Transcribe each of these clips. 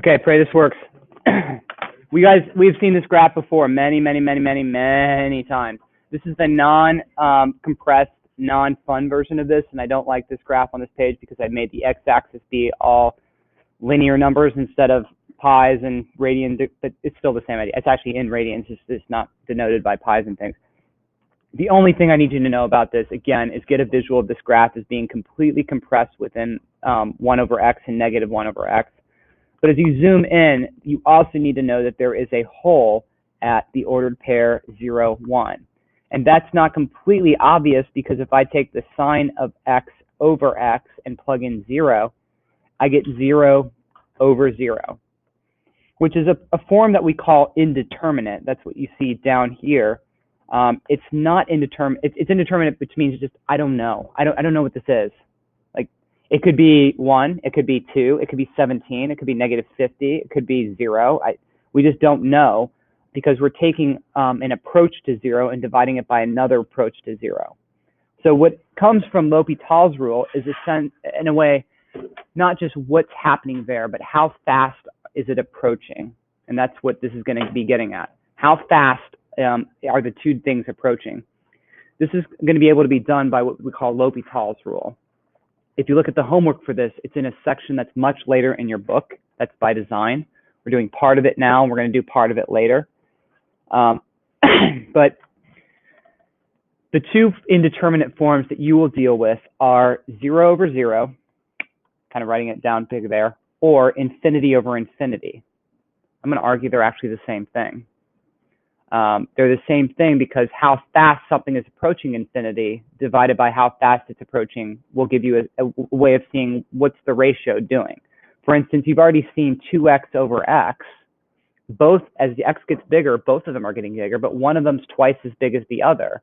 Okay, pray this works. We've seen this graph before many times. This is the non-compressed, non-fun version of this, and I don't like this graph on this page because I made the x-axis be all linear numbers instead of pies and radians, but it's still the same idea. It's actually in radians, it's not denoted by pies and things. The only thing I need you to know about this, again, is get a visual of this graph as being completely compressed within 1 over x and negative 1 over x. But as you zoom in, you also need to know that there is a hole at the ordered pair 0, 1. And that's not completely obvious because if I take the sine of x over x and plug in 0, I get 0 over 0, which is a form that we call indeterminate. That's what you see down here. It's not indeterminate. It's indeterminate, which means just I don't know. I don't know what this is. Like it could be 1, it could be 2, it could be 17, it could be negative 50, it could be 0. We just don't know because we're taking an approach to 0 and dividing it by another approach to 0. So what comes from L'Hopital's rule is in a way, not just what's happening there, but how fast is it approaching? And that's what this is going to be getting at. How fast are the two things approaching? This is going to be able to be done by what we call L'Hopital's rule. If you look at the homework for this, it's in a section that's much later in your book. That's by design. We're doing part of it now, and we're going to do part of it later. But the two indeterminate forms that you will deal with are 0 over 0, kind of writing it down big there, or infinity over infinity. I'm going to argue they're actually the same thing. They're the same thing because how fast something is approaching infinity divided by how fast it's approaching will give you a way of seeing what's the ratio doing. For instance, you've already seen 2x over x. Both, as the x gets bigger, both of them are getting bigger, but one of them's twice as big as the other.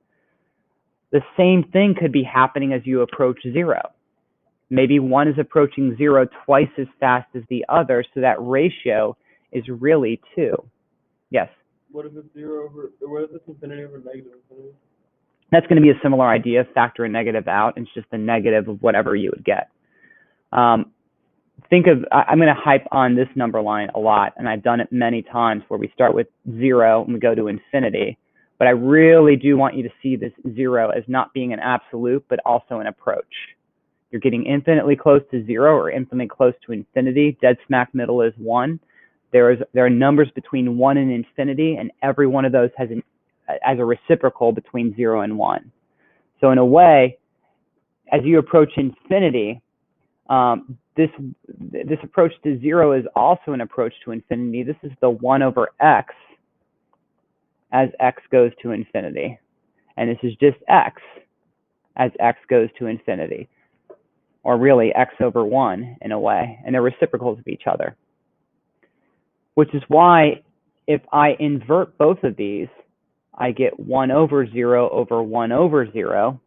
The same thing could be happening as you approach 0. Maybe one is approaching 0 twice as fast as the other, so that ratio is really 2. Yes? What if it's 0 over, what if it's infinity over negative infinity? That's going to be a similar idea. Factor a negative out, and it's just the negative of whatever you would get. Think of, I'm going to hype on this number line a lot, and I've done it many times where we start with 0 and we go to infinity. But I really do want you to see this 0 as not being an absolute, but also an approach. You're getting infinitely close to 0 or infinitely close to infinity. Dead smack middle is 1. There are numbers between 1 and infinity, and every one of those has a reciprocal between 0 and 1. So in a way, as you approach infinity, this approach to 0 is also an approach to infinity. This is the 1 over x as x goes to infinity. And this is just x as x goes to infinity. Or really x over 1 in a way. And they're reciprocals of each other. Which is why if I invert both of these, I get 1 over 0 over 1 over 0,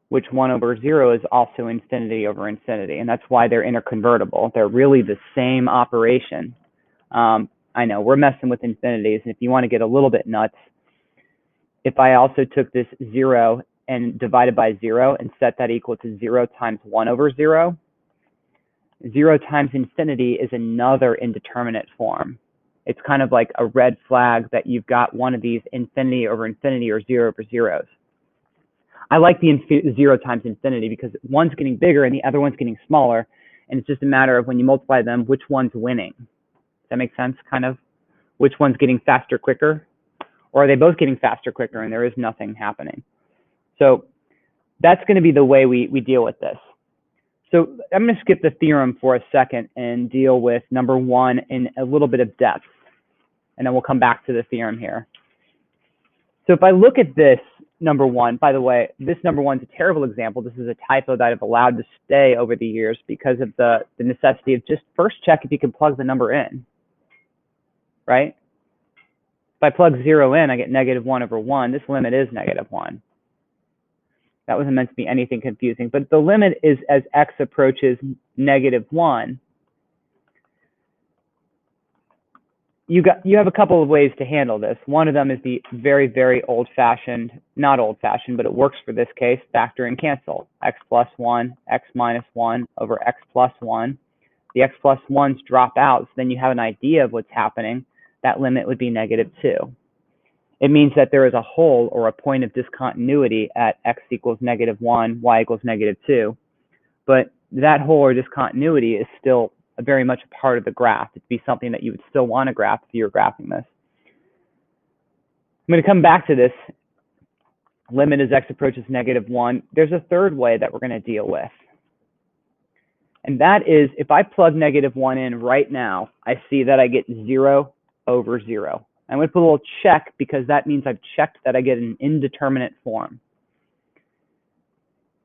which 1 over 0 is also infinity over infinity. And that's why they're interconvertible. They're really the same operation. I know, we're messing with infinities. And if you want to get a little bit nuts, if I also took this 0 and divided by 0 and set that equal to 0 times 1 over 0, 0 times infinity is another indeterminate form. It's kind of like a red flag that you've got one of these infinity over infinity or 0 over zeros. I like the 0 times infinity because one's getting bigger and the other one's getting smaller. And it's just a matter of when you multiply them, which one's winning. Does that make sense? Kind of which one's getting faster, quicker? Or are they both getting faster, quicker, and there is nothing happening? So that's going to be the way we deal with this. So I'm going to skip the theorem for a second and deal with number 1 in a little bit of depth. And then we'll come back to the theorem here. So if I look at this number 1, by the way, this number 1 is a terrible example. This is a typo that I've allowed to stay over the years because of the necessity of just first check if you can plug the number in, right? If I plug 0 in, I get negative 1 over 1. This limit is negative 1. That wasn't meant to be anything confusing, but the limit is as x approaches negative 1. You have a couple of ways to handle this. One of them is the very old-fashioned, not old-fashioned, but it works for this case, factor and cancel. X plus 1, x minus 1 over x plus 1. The x plus 1's drop out, so then you have an idea of what's happening. That limit would be -2. It means that there is a hole or a point of discontinuity at x equals -1, y equals -2. But that hole or discontinuity is still very much a part of the graph. It'd be something that you would still want to graph if you were graphing this. I'm going to come back to this. Limit as x approaches -1. There's a third way that we're going to deal with. And that is, if I plug -1 in right now, I see that I get 0 over 0. I'm going to put a little check because that means I've checked that I get an indeterminate form.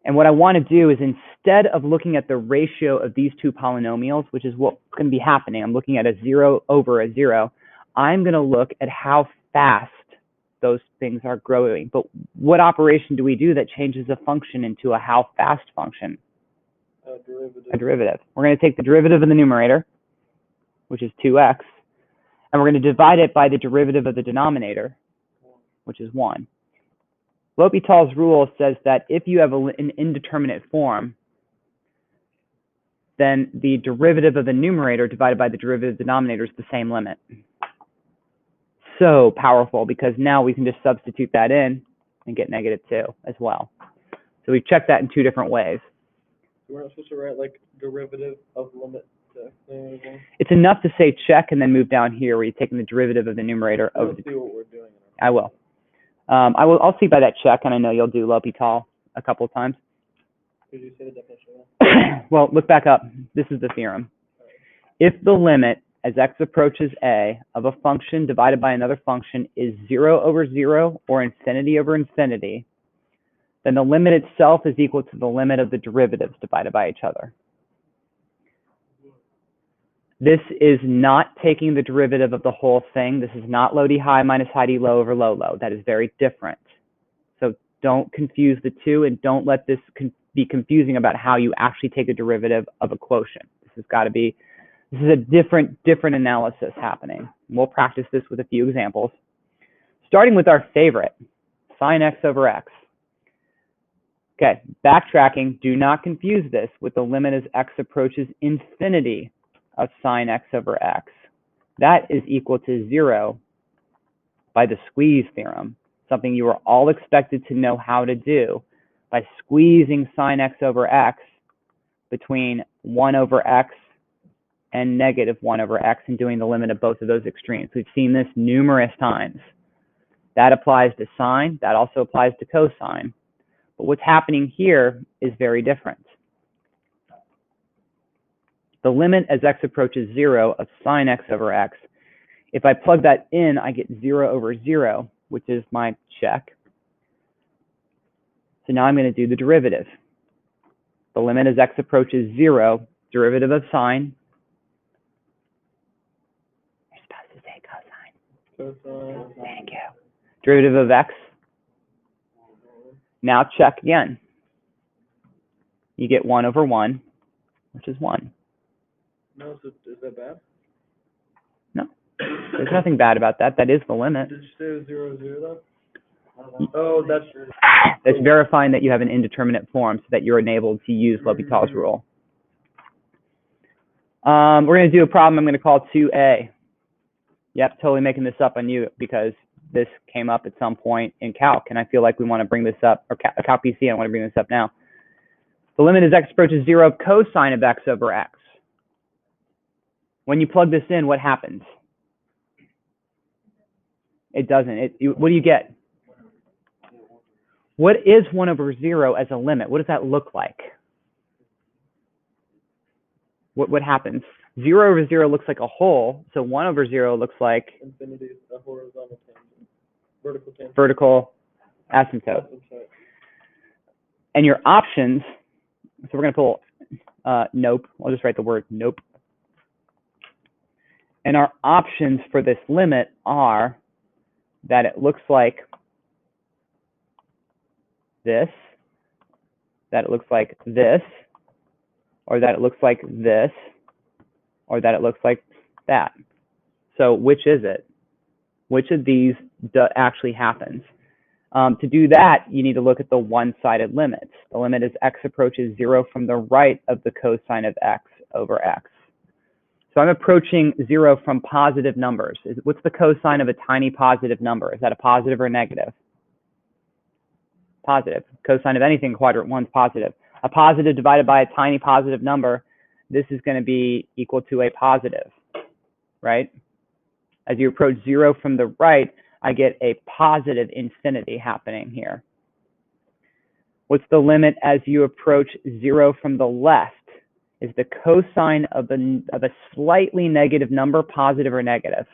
And what I want to do is, instead of looking at the ratio of these two polynomials, which is what's going to be happening, I'm looking at a 0 over a 0, I'm going to look at how fast those things are growing. But what operation do we do that changes a function into a how fast function? A derivative. We're going to take the derivative of the numerator, which is 2x, and we're going to divide it by the derivative of the denominator, which is 1. L'Hopital's rule says that if you have an indeterminate form, then the derivative of the numerator divided by the derivative of the denominator is the same limit. So powerful, because now we can just substitute that in and get -2 as well. So we've checked that in two different ways. We're not supposed to write like derivative of limit to anything. It's enough to say check and then move down here where you're taking the derivative of the numerator over the. See what we're doing. I will. I'll see by that check, and I know you'll do L'Hopital a couple of times. Could you say the definition? Well, look back up. This is the theorem. If the limit as x approaches a of a function divided by another function is 0 over 0 or infinity over infinity, then the limit itself is equal to the limit of the derivatives divided by each other. This is not taking the derivative of the whole thing. This is not low d high minus high d low over low low. That is very different. So don't confuse the two, and don't let this be confusing about how you actually take a derivative of a quotient. This is a different analysis happening. We'll practice this with a few examples. Starting with our favorite, sine x over x. Okay, backtracking, do not confuse this with the limit as x approaches infinity of sine x over x. That is equal to 0 by the squeeze theorem, something you are all expected to know how to do by squeezing sine x over x between 1 over x and -1 over x and doing the limit of both of those extremes. We've seen this numerous times. That applies to sine. That also applies to cosine. But what's happening here is very different. The limit as x approaches 0 of sine x over x, if I plug that in, I get 0 over 0, which is my check. So now I'm going to do the derivative. The limit as x approaches 0, derivative of sine. You're supposed to say cosine. Thank you. Derivative of x. Now check again. You get 1 over 1, which is 1. No, so is that bad? No. There's nothing bad about that. That is the limit. Did you say it was 0, 0 though? Oh, that's verifying that you have an indeterminate form so that you're enabled to use L'Hopital's rule. We're going to do a problem I'm going to call 2a. Yep, totally making this up on you because this came up at some point in Calc, and I feel like we want to bring this up, or Calc-PC, I want to bring this up now. The limit as x approaches 0 of cosine of x over x. When you plug this in, what happens? It doesn't. What do you get? What is 1 over 0 as a limit? What does that look like? What happens? 0 over 0 looks like a hole, so 1 over 0 looks like infinity, a horizontal tangent. Vertical tangent. Vertical asymptote. And your options, so we're going to pull nope. I'll just write the word nope. And our options for this limit are that it looks like this, that it looks like this, or that it looks like this, or that it looks like that. So which is it? Which of these actually happens? To do that, you need to look at the one-sided limits. The limit as x approaches 0 from the right of the cosine of x over x. So I'm approaching 0 from positive numbers. What's the cosine of a tiny positive number? Is that a positive or a negative? Positive. Cosine of anything in quadrant 1 is positive. A positive divided by a tiny positive number, this is going to be equal to a positive, right? As you approach 0 from the right, I get a positive infinity happening here. What's the limit as you approach 0 from the left? Is the cosine of a slightly negative number positive or negative?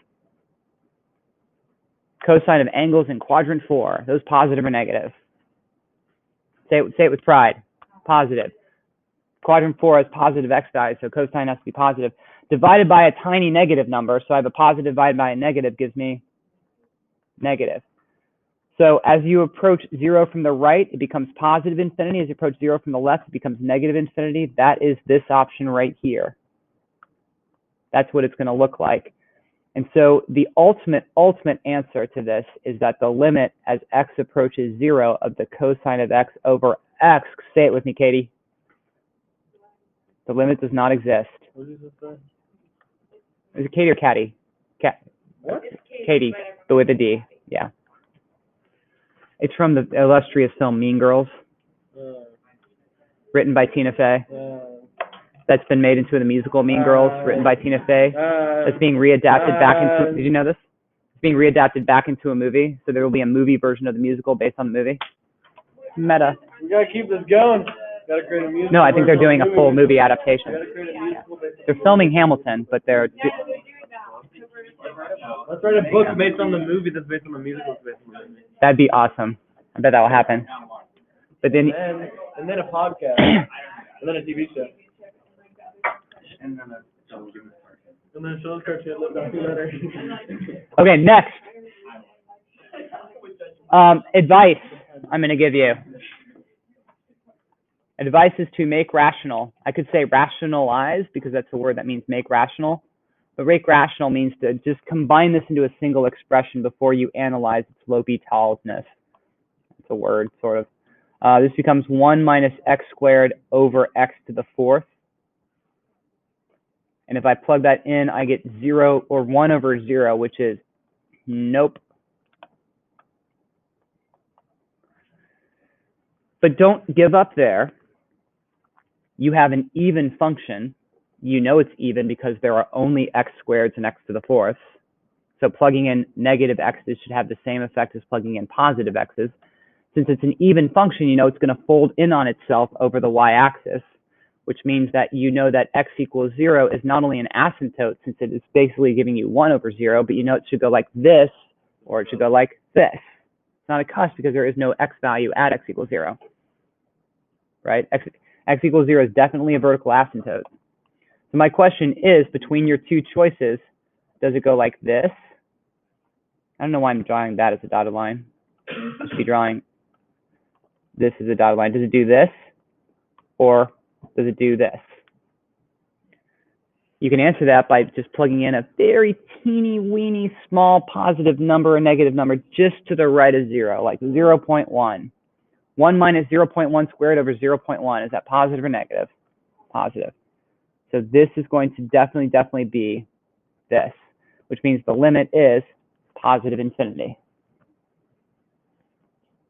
Cosine of angles in quadrant 4, those positive or negative? Say it with pride. Positive. Quadrant 4 has positive x values, so cosine has to be positive. Divided by a tiny negative number, so I have a positive divided by a negative gives me negative. So as you approach 0 from the right, it becomes positive infinity. As you approach 0 from the left, it becomes negative infinity. That is this option right here. That's what it's going to look like. And so the ultimate answer to this is that the limit as x approaches 0 of the cosine of x over x, say it with me, Katie. The limit does not exist. What does it say? Is it Katie or Caddy? What? Katie, but with a D. Yeah. It's from the illustrious film Mean Girls, written by Tina Fey. That's been made into the musical Mean Girls, written by Tina Fey. That's being readapted back into. Did you know this? It's being readapted back into a movie, so there will be a movie version of the musical based on the movie. Meta. We gotta keep this going. Gotta create a musical. No, I think they're doing a full movie adaptation. Gotta create a musical based on They're filming Hamilton, but they're. Let's write a book based on the movie that's based on the musical that's based on the movie. That'd be awesome. I bet that will happen. But then. And then a podcast. And then a TV show. And then a children's cartoon lived on 2 letters. Okay, next. Advice I'm going to give you. Advice is to make rational. I could say rationalize because that's a word that means make rational. But make rational means to just combine this into a single expression before you analyze its L'Hopital'sness. It's a word, sort of. This becomes 1 minus x squared over x to the 4th. And if I plug that in, I get 0 or 1 over 0, which is nope. But don't give up there. You have an even function. You know it's even because there are only x squareds and x to the 4th. So plugging in negative x's should have the same effect as plugging in positive x's. Since it's an even function, you know it's going to fold in on itself over the y-axis, which means that you know that x equals 0 is not only an asymptote, since it is basically giving you 1 over 0, but you know it should go like this, or it should go like this. It's not a cusp because there is no x value at x equals 0, right? X equals 0 is definitely a vertical asymptote. So my question is, between your two choices, does it go like this? I don't know why I'm drawing that as a dotted line. I should be drawing this as a dotted line. Does it do this? Or does it do this? You can answer that by just plugging in a very teeny weeny small positive number or negative number just to the right of 0, like 0.1. 1 minus 0.1 squared over 0.1. Is that positive or negative? Positive. So this is going to definitely be this, which means the limit is positive infinity.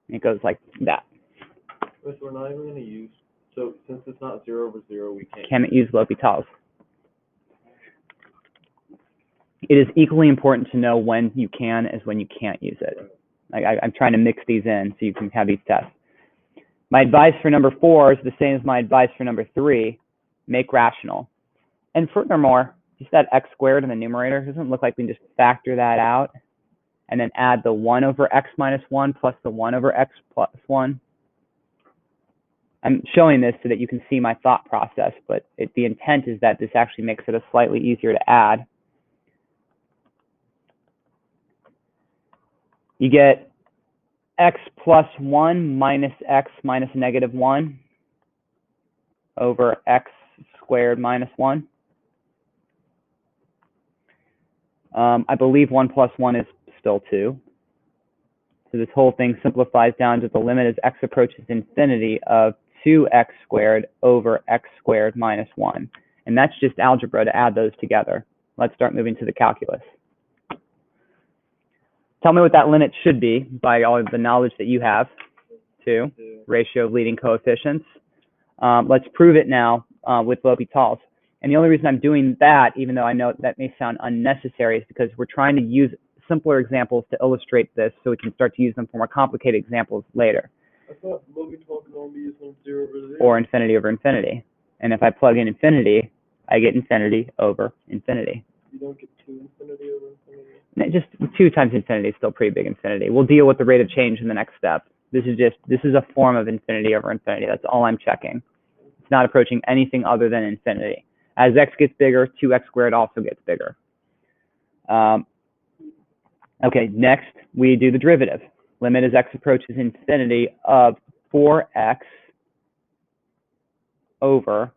It goes like that. Which we're not even going to use. So since it's not 0 over 0, we can't. Can't use L'Hopital's. It is equally important to know when you can as when you can't use it. Like I'm trying to mix these in so you can have these tests. My advice for number 4 is the same as my advice for number 3. Make rational. And furthermore, just that x squared in the numerator, it doesn't look like we can just factor that out and then add the 1 over x minus 1 plus the 1 over x plus 1. I'm showing this so that you can see my thought process, but the intent is that this actually makes it a slightly easier to add. You get x plus 1 minus x minus negative 1 over x squared minus 1. I believe 1 plus 1 is still 2. So this whole thing simplifies down to the limit as x approaches infinity of 2x squared over x squared minus 1. And that's just algebra to add those together. Let's start moving to the calculus. Tell me what that limit should be by all of the knowledge that you have. 2, ratio of leading coefficients. Let's prove it now with L'Hopital's. And the only reason I'm doing that, even though I know that may sound unnecessary, is because we're trying to use simpler examples to illustrate this so we can start to use them for more complicated examples later. I thought L'Hopital could only use 0 over 0. Or infinity over infinity. And if I plug in infinity, I get infinity over infinity. You don't get 2 infinity over infinity? Just 2 times infinity is still pretty big infinity. We'll deal with the rate of change in the next step. This is a form of infinity over infinity. That's all I'm checking. It's not approaching anything other than infinity. As x gets bigger, 2x squared also gets bigger. Okay, next we do the derivative. Limit as x approaches infinity of 4x over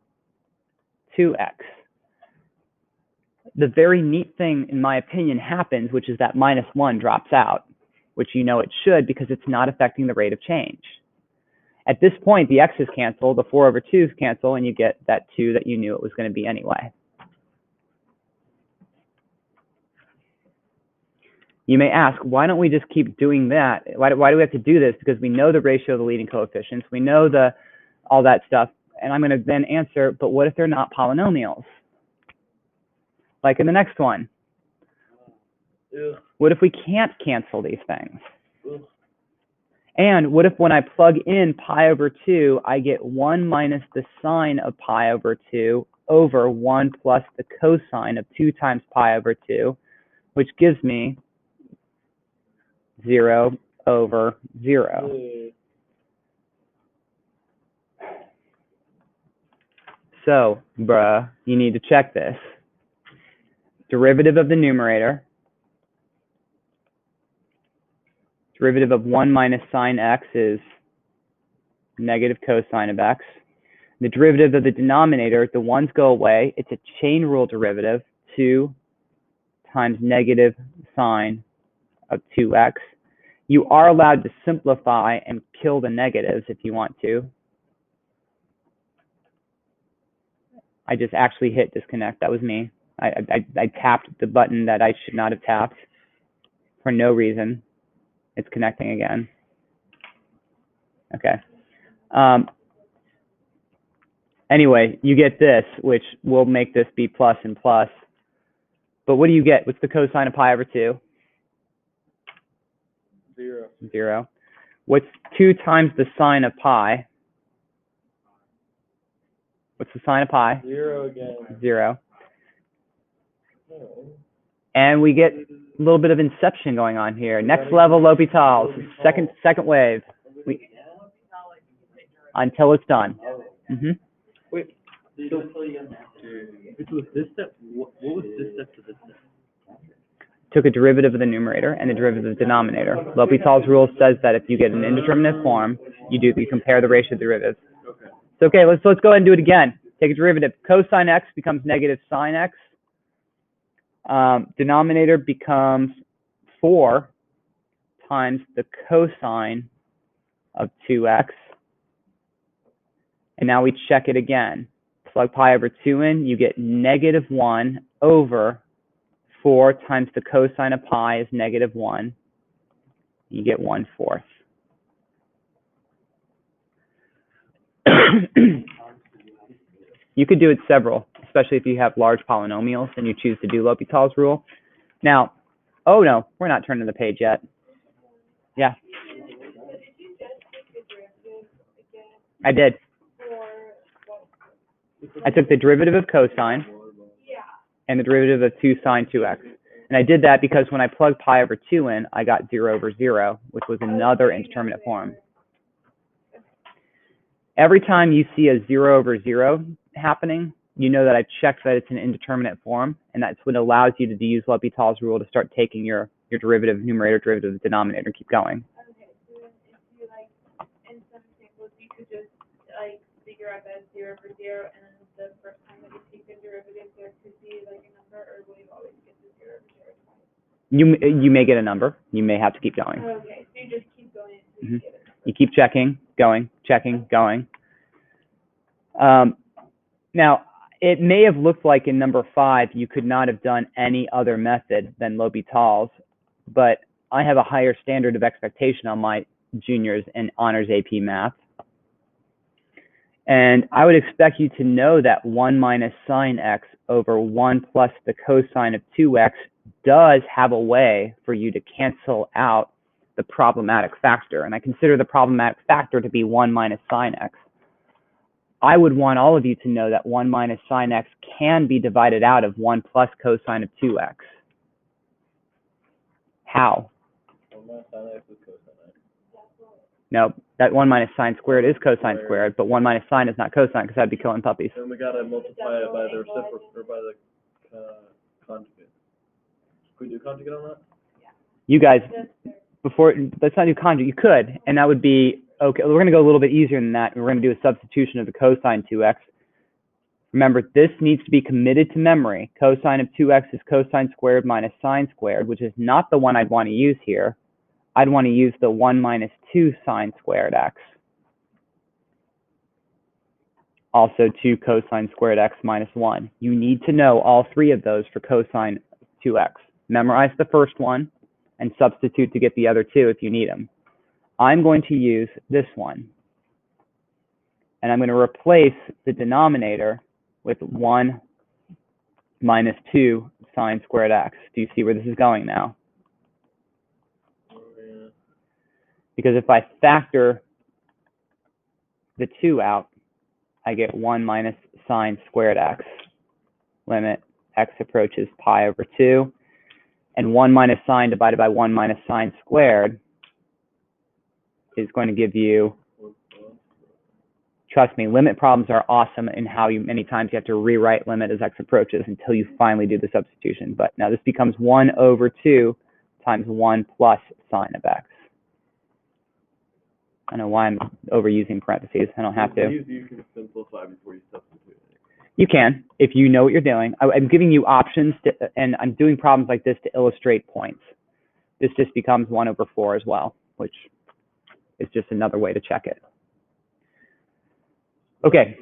2x. The very neat thing, in my opinion, happens, which is that -1 drops out, which you know it should because it's not affecting the rate of change. At this point, the x's cancel, the 4 over 2's cancel, and you get that 2 that you knew it was going to be anyway. You may ask, why don't we just keep doing that? Why do we have to do this? Because we know the ratio of the leading coefficients. We know all that stuff. And I'm going to then answer, but what if they're not polynomials? Like in the next one. What if we can't cancel these things? And what if when I plug in pi over 2, I get 1 minus the sine of pi over 2 over 1 plus the cosine of 2 times pi over 2, which gives me 0 over 0. So, bruh, you need to check this. Derivative of the numerator. Derivative of 1 minus sine x is negative cosine of x. The derivative of the denominator, the 1's go away. It's a chain rule derivative, 2 times negative sine of 2x. You are allowed to simplify and kill the negatives if you want to. I just actually hit disconnect. That was me. I tapped the button that I should not have tapped for no reason. It's connecting again. Okay. Anyway, you get this, which will make this be plus and plus. But what do you get? What's the cosine of pi over 2? 0. 0. What's 2 times the sine of pi? What's the sine of pi? 0 again. 0. And we get a little bit of inception going on here. Next level L'Hopital's, second wave. Until it's done. Wait, so this was this step? What was this step to this step? Took a derivative of the numerator and the derivative of the denominator. L'Hopital's rule says that if you get an indeterminate form, you compare the ratio of derivatives. Okay. So okay, let's go ahead and do it again. Take a derivative. Cosine x becomes negative sine x. Denominator becomes 4 times the cosine of 2x. And now we check it again. Plug pi over 2 in, you get negative 1 over 4 times the cosine of pi is negative 1. You get 1/4. You could do it several, especially if you have large polynomials and you choose to do L'Hopital's rule. Now, oh no, we're not turning the page yet. Yeah. I did. I took the derivative of cosine and the derivative of 2 sine 2x. And I did that because when I plugged pi over 2 in, I got 0 over 0, which was another indeterminate form. Every time you see a 0 over 0 happening, you know that I checked that it's an indeterminate form, and that's what allows you to use L'Hopital's rule to start taking your derivative, numerator, derivative, denominator, and keep going. Okay, so then if you in some examples, you could just figure out that 0 over 0, and then the first time that you take the derivative, there could be a number, or will you always get the 0 over 0 twice? You may get a number. You may have to keep going. Okay, so you just keep going until you get it. You keep checking, going, checking, going. Now, it may have looked like in number 5 you could not have done any other method than L'Hopital's, but I have a higher standard of expectation on my juniors in honors AP math. And I would expect you to know that 1 minus sine x over 1 plus the cosine of 2x does have a way for you to cancel out the problematic factor. And I consider the problematic factor to be 1 minus sine x. I would want all of you to know that 1 minus sine x can be divided out of 1 plus cosine of 2x. How? 1 minus sine x is cosine x. No, that 1 minus sine squared is cosine squared, but 1 minus sine is not cosine because that'd be killing puppies. Then we gotta multiply it by the reciprocal, or by the conjugate. Could we do conjugate on that? You guys, before, let's not do conjugate. You could, and that would be, okay, we're going to go a little bit easier than that. We're going to do a substitution of the cosine 2x. Remember, this needs to be committed to memory. Cosine of 2x is cosine squared minus sine squared, which is not the one I'd want to use here. I'd want to use the 1 minus 2 sine squared x. Also 2 cosine squared x minus 1. You need to know all 3 of those for cosine 2x. Memorize the first one and substitute to get the other 2 if you need them. I'm going to use this one. And I'm going to replace the denominator with 1 minus 2 sine squared x. Do you see where this is going now? Because if I factor the 2 out, I get 1 minus sine squared x. Limit x approaches pi over 2. And 1 minus sine divided by 1 minus sine squared is going to give you, trust me, limit problems are awesome in how many times you have to rewrite limit as x approaches until you finally do the substitution. But now this becomes 1 over 2 times 1 plus sine of x. I don't know why I'm overusing parentheses. I don't have to. You can simplify before you substitute. You can, if you know what you're doing. I'm giving you options, and I'm doing problems like this to illustrate points. This just becomes 1 over 4 as well, which is just another way to check it. Okay.